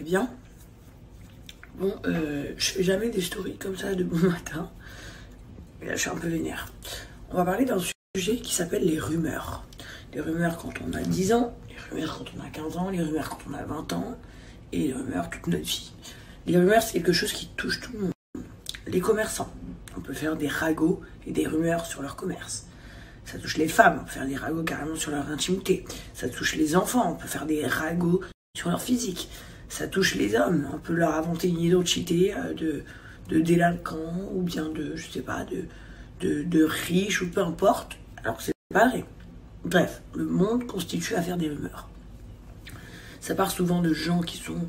bien. Bon, je fais jamais des stories comme ça de bon matin. Et là, je suis un peu vénère. On va parler d'un sujet qui s'appelle les rumeurs. Les rumeurs quand on a 10 ans, les rumeurs quand on a 15 ans, les rumeurs quand on a 20 ans, et les rumeurs toute notre vie. Les rumeurs, c'est quelque chose qui touche tout le monde. Les commerçants, on peut faire des ragots et des rumeurs sur leur commerce. Ça touche les femmes, on peut faire des ragots carrément sur leur intimité. Ça touche les enfants, on peut faire des ragots sur leur physique. Ça touche les hommes, on peut leur inventer une identité de délinquants ou bien de, je sais pas, de riches ou peu importe, alors que c'est pas vrai. Bref, le monde constitue à faire des rumeurs. Ça part souvent de gens qui sont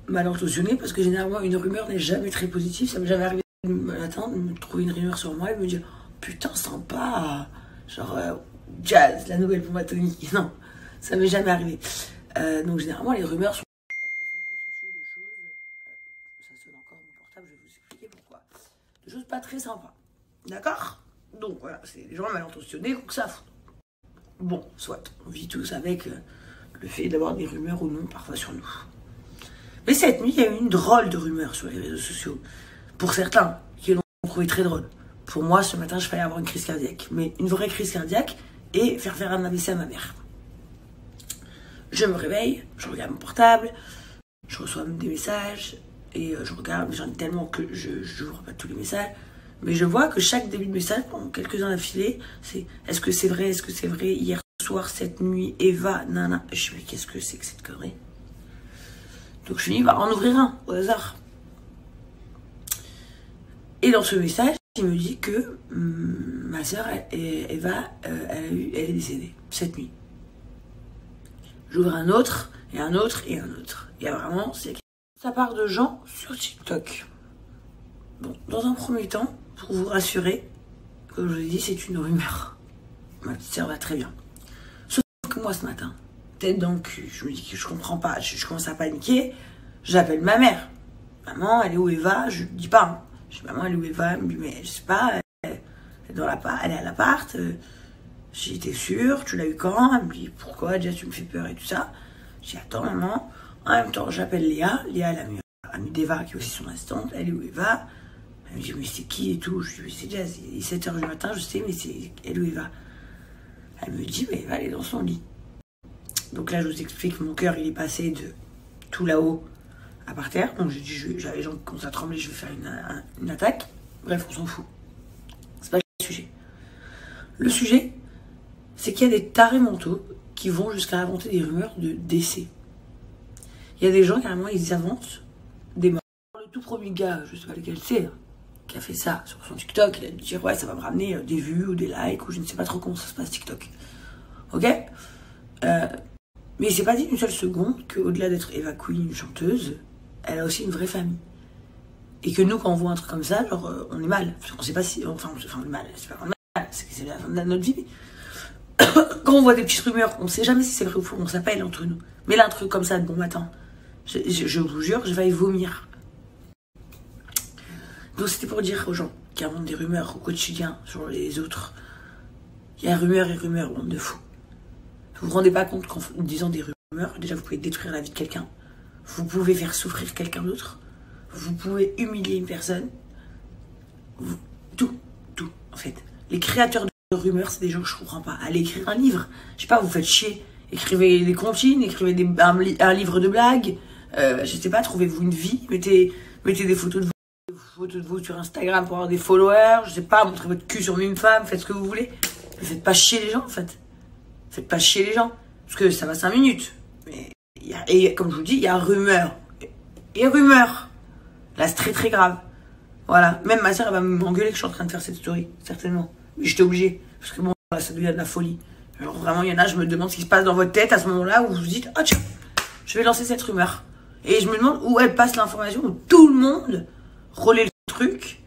mal intentionnés parce que généralement une rumeur n'est jamais très positive. Ça m'est jamais arrivé le matin de me trouver une rumeur sur moi et me dire putain sympa, genre jazz, la nouvelle bombe atomique. Non, ça m'est jamais arrivé. Donc généralement les rumeurs sont constituées de choses, ça sonne encore mon portable, je vais vous expliquer pourquoi. De choses pas très sympas. D'accord? Donc voilà, c'est des gens mal intentionnés donc ça fout. Bon, soit, on vit tous avec le fait d'avoir des rumeurs ou non parfois sur nous. Mais cette nuit, il y a eu une drôle de rumeur sur les réseaux sociaux. Pour certains, qui l'ont trouvé très drôle. Pour moi, ce matin, je failli avoir une crise cardiaque. Mais une vraie crise cardiaque et faire un AVC à ma mère. Je me réveille, je regarde mon portable, je reçois des messages, et je regarde, j'en ai tellement que je n'ouvre pas tous les messages. Mais je vois que chaque début de message, pendant quelques-uns d'affilée, c'est est-ce que c'est vrai, hier soir, cette nuit, Eva, nana. Je me dis, qu'est-ce que c'est que cette connerie? Donc je finis par en ouvrir un, au hasard. Et dans ce message, il me dit que ma soeur, Eva, elle est décédée, cette nuit. J'ouvre un autre, et un autre, et un autre. Et vraiment, ça part de gens sur TikTok. Bon, dans un premier temps, pour vous rassurer, comme je vous ai dit, c'est une rumeur. Ma petite soeur va très bien. Sauf que moi, ce matin, tête dans le cul, je me dis que je comprends pas, je commence à paniquer, j'appelle ma mère. Maman, elle est où Eva? Je ne dis pas. Hein. Je dis, maman, elle est où Eva? Elle me dit, mais je sais pas, elle est à l'appart. J'ai été sûre, tu l'as eu quand? Elle me dit, pourquoi? Déjà, tu me fais peur et tout ça. Je dis, attends, maman. En même temps, j'appelle Léa. Léa, la amie d'Eva, qui est aussi son assistante. Elle est où Eva? Elle me dit, mais c'est qui et tout? Je lui dis, c'est déjà 7h du matin, je sais, mais c'est elle où Eva? Elle me dit, mais Eva, elle est dans son lit. Donc là, je vous explique, mon cœur, il est passé de tout là-haut à par terre. Donc j'ai dit, j'avais les gens qui commencent à trembler, je vais faire une attaque. Bref, on s'en fout. C'est pas le sujet. Le sujet, c'est qu'il y a des tarés mentaux qui vont jusqu'à inventer des rumeurs de décès. Il y a des gens, carrément, ils inventent des morts. Le tout premier gars, je sais pas lequel c'est, qui a fait ça sur son TikTok, il a dû dire, ouais, ça va me ramener des vues ou des likes, ou je ne sais pas trop comment ça se passe TikTok. Ok? Mais il s'est pas dit une seule seconde qu'au-delà d'être Eva Queen, une chanteuse, elle a aussi une vraie famille. Et que nous, quand on voit un truc comme ça, genre, on est mal. On sait pas si. Enfin, on est mal. C'est pas qu'on est mal, c'est que c'est la fin de notre vie. Quand on voit des petites rumeurs, on sait jamais si c'est vrai ou faux, on s'appelle entre nous. Mais là, un truc comme ça, de bon matin, je vous jure, je vais y vomir. Donc, c'était pour dire aux gens qui inventent des rumeurs au quotidien sur les autres. Il y a rumeurs et rumeurs, bande de fous. Vous vous rendez pas compte qu'en disant des rumeurs, déjà vous pouvez détruire la vie de quelqu'un, vous pouvez faire souffrir quelqu'un d'autre, vous pouvez humilier une personne, tout, en fait. Les créateurs de rumeurs, c'est des gens que je comprends pas. Allez écrire un livre, je sais pas, vous faites chier, écrivez des comptines, écrivez un livre de blagues, je sais pas, trouvez-vous une vie, mettez des photos de vous sur Instagram pour avoir des followers, je sais pas, montrez votre cul sur une femme, faites ce que vous voulez, mais faites pas chier les gens en fait. Faites pas chier les gens, parce que ça va 5 minutes. Mais et comme je vous dis, il y a rumeur. Et rumeur. Là, c'est très très grave. Voilà. Même ma soeur, elle va m'engueuler que je suis en train de faire cette story, certainement. Mais j'étais obligée. Parce que bon, là, ça devient de la folie. Alors vraiment, il y en a, je me demande ce qui se passe dans votre tête à ce moment-là où vous vous dites, oh tiens, je vais lancer cette rumeur. Et je me demande où elle passe l'information, où tout le monde relaie le truc,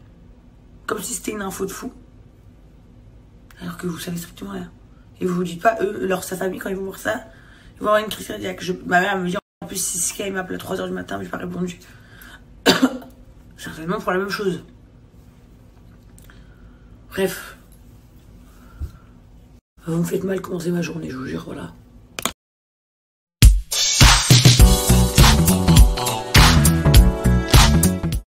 comme si c'était une info de fou. Alors que vous savez strictement rien. Et vous vous dites pas, sa famille, quand ils vont voir ça, ils vont avoir une crise cardiaque. Ma mère me dit, en plus, si Sky m'appelle à 3h du matin, mais je n'ai pas répondu. Certainement pour la même chose. Bref. Vous me faites mal commencer ma journée, je vous jure, voilà.